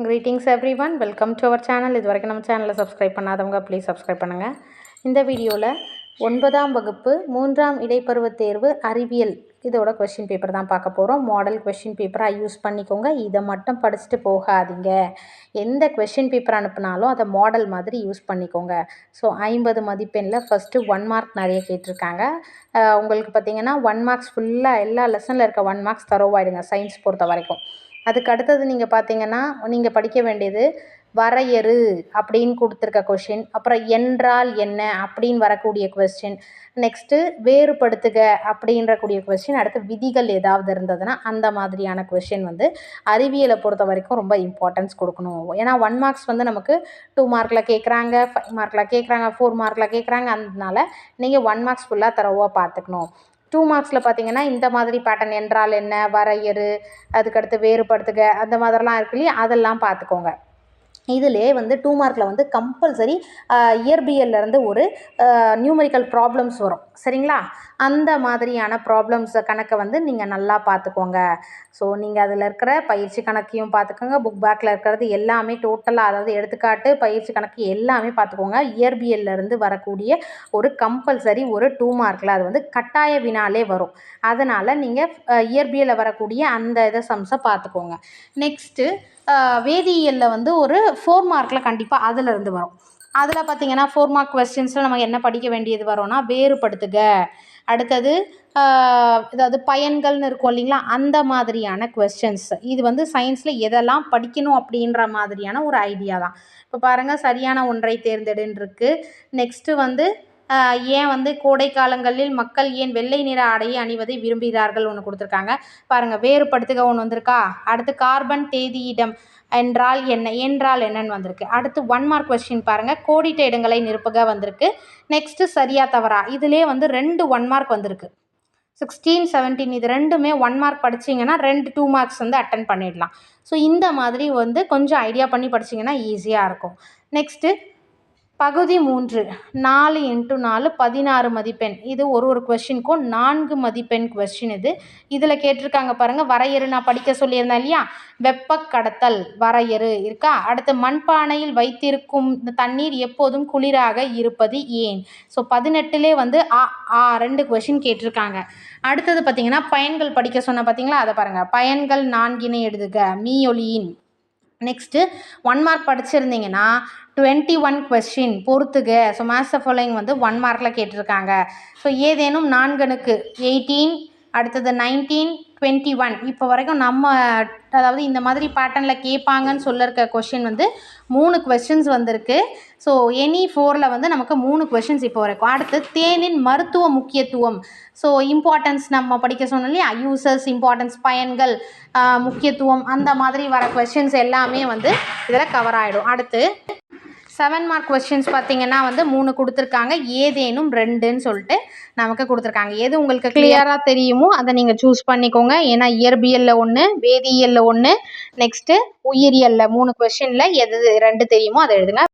Greetings everyone, welcome to our channel. இதுவரைக்கும் நம்ம சேனலை சப்ஸ்கிரைப் பண்ணாதவங்க ப்ளீஸ் சப்ஸ்கிரைப் பண்ணுங்கள். இந்த வீடியோவில் 9ஆம் வகுப்பு 3ஆம் இடைப்பருவத் தேர்வு அறிவியல் இதோட கொஷின் பேப்பர் தான் பார்க்க போகிறோம். மாடல் கொஷின் பேப்பராக யூஸ் பண்ணிக்கோங்க. இதை மட்டும் படிச்சுட்டு போகாதீங்க. எந்த கொஷின் பேப்பர் அனுப்புனாலும் அதை மாடல் மாதிரி யூஸ் பண்ணிக்கோங்க. ஸோ 50 மதிப்பெண்ணில் ஃபஸ்ட்டு 1 மார்க் நிறைய கேட்டிருக்காங்க. உங்களுக்கு பார்த்தீங்கன்னா 1 மார்க்ஸ் ஃபுல்லாக எல்லா லெசனில் இருக்க 1 மார்க்ஸ் தரோவாயிடுங்க சயின்ஸ் பொறுத்த வரைக்கும். அதுக்கு அடுத்தது நீங்கள் பார்த்தீங்கன்னா நீங்கள் படிக்க வேண்டியது வரையறு அப்படின்னு கொடுத்துருக்க கொஷின், அப்புறம் என்றால் என்ன அப்படின்னு வரக்கூடிய கொஸ்டின், நெக்ஸ்ட்டு வேறுபடுத்துக அப்படின்ற கூடிய கொஸ்டின், அடுத்து விதிகள் ஏதாவது இருந்ததுன்னா அந்த மாதிரியான கொஷின் அறிவியலை பொறுத்த வரைக்கும் ரொம்ப இம்பார்ட்டன்ஸ் கொடுக்கணும். ஏன்னா 1 மார்க்ஸ் நமக்கு 2 மார்க்கில் கேட்குறாங்க, 5 மார்க்கில் கேட்குறாங்க, 4 மார்க்கில் கேட்குறாங்க. அதனால நீங்கள் 1 மார்க்ஸ் ஃபுல்லாக தரவாக பார்த்துக்கணும். 2 மார்க்ஸில் பார்த்தீங்கன்னா இந்த மாதிரி பேட்டர்ன் என்றால் என்ன, வரையறு, அதுக்கடுத்து வேறுபடுத்துக, அந்த மாதிரிலாம் இருக்கு இல்லையா, அதெல்லாம் பார்த்துக்கோங்க. இதிலே 2 மார்க்கில் கம்பல்சரி இயற்பியல்லேருந்து ஒரு நியூமரிக்கல் ப்ராப்ளம்ஸ் வரும், சரிங்களா? அந்த மாதிரியான ப்ராப்ளம்ஸை கணக்கை நீங்கள் நல்லா பார்த்துக்கோங்க. ஸோ நீங்கள் அதில் இருக்கிற பயிற்சி கணக்கையும் பார்த்துக்கோங்க, புக் பேக்கில் இருக்கிறது எல்லாமே டோட்டலாக, அதாவது எடுத்துக்காட்டு பயிற்சி கணக்கு எல்லாமே பார்த்துக்கோங்க. இயற்பியல்லேருந்து வரக்கூடிய ஒரு கம்பல்சரி ஒரு 2 மார்க்கில் அது கட்டாய வினாலே வரும். அதனால் நீங்கள் இயற்பியலில் வரக்கூடிய அந்த இதை சம்ஸை பார்த்துக்கோங்க. நெக்ஸ்ட்டு வேதியியலில் ஒரு 4 மார்க்கில் கண்டிப்பாக அதிலிருந்து வரும். அதில் பார்த்திங்கன்னா 4 மார்க் கொஸ்டின்ஸில் நம்ம என்ன படிக்க வேண்டியது வரும்னா வேறுபடுத்துக, அடுத்தது அதாவது பயன்கள்னு இருக்கும் இல்லைங்களா, அந்த மாதிரியான கொஸ்டின்ஸ். இது சயின்ஸில் எதெல்லாம் படிக்கணும் அப்படின்ற மாதிரியான ஒரு ஐடியா தான். இப்போ பாருங்கள், சரியான ஒன்றை தேர்ந்தெடுன்னு இருக்குது. நெக்ஸ்ட்டு ஏன் கோடை காலங்களில் மக்கள் ஏன் வெள்ளை நிற ஆடையை அணிவதை விரும்புகிறார்கள் ஒன்று கொடுத்துருக்காங்க. பாருங்கள், வேறுபடுத்துக ஒன்று வந்திருக்கா. அடுத்து கார்பன் தேதியிடம் என்றால் என்னன்னு வந்திருக்கு. அடுத்து 1 மார்க் கொஸ்டின் பாருங்கள், கோடிட்ட இடங்களை நிரப்புக வந்திருக்கு. நெக்ஸ்ட்டு சரியா தவறா, இதிலே 2 1 மார்க் வந்திருக்கு. 16, 17 இது ரெண்டுமே 1 மார்க் படிச்சிங்கன்னா 2 2 மார்க்ஸ் அட்டன் பண்ணிடலாம். ஸோ இந்த மாதிரி கொஞ்சம் ஐடியா பண்ணி படிச்சிங்கன்னா ஈஸியாக இருக்கும். நெக்ஸ்ட்டு பகுதி 3 4 × 4 16 மதிப்பெண். இது ஒரு கொஸ்டினுக்கும் 4 மதிப்பெண் கொஸ்டின். இதில் கேட்டிருக்காங்க பாருங்கள், வரையறு நான் படிக்க சொல்லியிருந்தேன் இல்லையா, வெப்ப கடத்தல் வரையறு இருக்கா. அடுத்து மண்பானையில் வைத்திருக்கும் தண்ணீர் எப்போதும் குளிராக இருப்பது ஏன். ஸோ 18லே 2 கொஸ்டின் கேட்டிருக்காங்க. அடுத்தது பார்த்திங்கன்னா பயன்கள் படிக்க சொன்ன பார்த்தீங்களா, அதை பாருங்கள், பயன்கள் 4 எழுதுக மீயொலியின். நெக்ஸ்ட்டு 1 மார்க் படிச்சிருந்தீங்கன்னா 21 கொஸ்டின் பொறுத்துக. ஸோ மேத்ஸ் ஃபாலோயிங் 1 மார்க்கில் கேட்டிருக்காங்க. ஸோ ஏதேனும் 4 18, அடுத்தது 19, 21 இப்போ வரைக்கும் நம்ம அதாவது இந்த மாதிரி பேட்டர்னில் கேட்பாங்கன்னு சொல்லியிருக்க கொஷின் 3 கொஸ்டின்ஸ் வந்திருக்கு. ஸோ எனி 4ல் நமக்கு 3 கொஷின்ஸ் இப்போ வரைக்கும். அடுத்து தேனின் மருத்துவ முக்கியத்துவம். ஸோ இம்பார்ட்டன்ஸ் நம்ம படிக்க சொன்னோம் இல்லையா, யூசஸ், இம்பார்ட்டன்ஸ், பயன்கள், முக்கியத்துவம், அந்த மாதிரி வர கொஸ்டின்ஸ் எல்லாமே இதில் கவர் ஆகிடும். அடுத்து 7 மார்க் கொஸ்டின்ஸ் பார்த்திங்கன்னா 3 கொடுத்துருக்காங்க, ஏதேனும் 2ன்னு சொல்லிட்டு நமக்கு கொடுத்துருக்காங்க. எது உங்களுக்கு கிளியராக தெரியுமோ அதை நீங்கள் சூஸ் பண்ணிக்கோங்க. ஏன்னா இயற்பியலில் 1, வேதியியலில் 1, நெக்ஸ்ட்டு உயிரியலில் 3 கொஸ்டினில் எது 2 தெரியுமோ அதை எழுதுங்க.